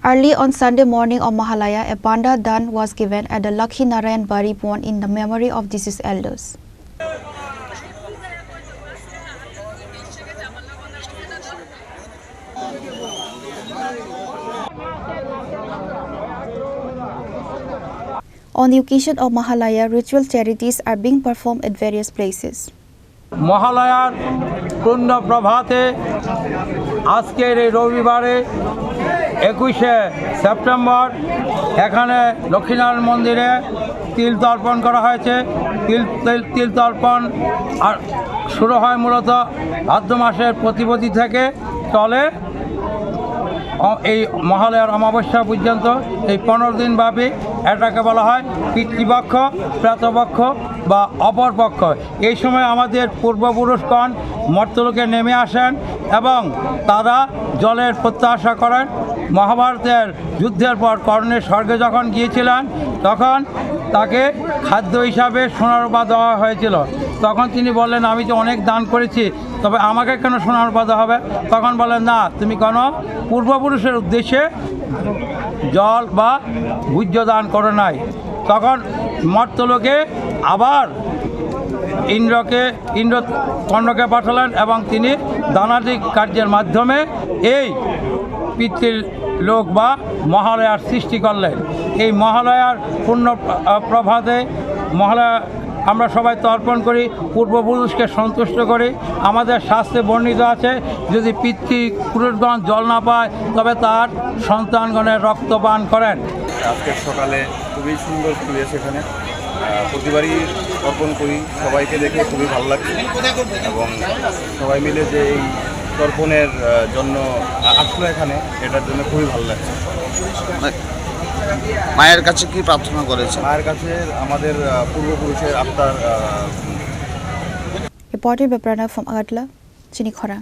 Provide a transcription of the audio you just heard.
Early on Sunday morning of Mahalaya, a Banda Dan was given at the Lakhi Narayan Bari Pond in the memory of deceased elders. On the occasion of Mahalaya, ritual charities are being performed at various places. মহালয়ার পূর্ণ প্রভাতে আজকের এই রবিবারে 21শে September এখানে লক্ষ্মীনারায়ণ মন্দিরে তিল তর্পণ করা হয়েছে। তিল তর্পণ আর শুরু হয় মূলত ভাদ্র মাসের প্রতিপতি থেকে চলে এই মহালয়ার অমাবস্যা পর্যন্ত। এই 15 দিন ব্যাপী এটাকে বলা হয় পিতৃপক্ষ, প্রেতপক্ষ বা অপরপক্ষ। এই সময় আমাদের পূর্বপুরুষগণ মর্ত্যলোকে নেমে আসেন এবং তারা জলের প্রত্যাশা করেন। মহাভারতের যুদ্ধের পর কর্ণের স্বর্গে যখন গিয়েছিলেন তখন তাকে খাদ্য হিসাবে সোনার রূপা দেওয়া হয়েছিল। তখন তিনি বললেন, আমি তো অনেক দান করেছি, তবে আমাকে কেন সোনার রূপা দেওয়া হবে? তখন বলেন, না, তুমি কোনো পূর্বপুরুষের উদ্দেশ্যে জল বা ভোজ্য দান করো নাই। তখন মর্ত্যলোকে আবার ইন্দ্র কর্ণকে পাঠালেন এবং তিনি দানাদিক কার্যের মাধ্যমে এই পিতৃলোক বা মহালয়ার সৃষ্টি করলেন। এই মহালয়ার পূর্ণ প্রভাতে মহালয়া আমরা সবাই তর্পণ করি, পূর্বপুরুষকে সন্তুষ্ট করি। আমাদের শাস্ত্রে বর্ণিত আছে, যদি পিতৃপুরুষগণ জল না পায় তবে তার সন্তানগণের রক্তপান করেন। আজকের সকালে খুবই সুন্দর পরিবেশ, এখানে প্রতিবারই তর্পণ করি, সবাইকে দেখে খুবই ভালো লাগছে এবং সবাই মিলে যে এই তর্পণের জন্য আসলো এখানে, এটার জন্য খুবই ভালো লাগছে। মায়ের কাছে কি প্রার্থনা করেছে? মায়ের কাছে আমাদের পূর্বপুরুষের আত্মার Reported by Pranav from Agartala, Chinikhara.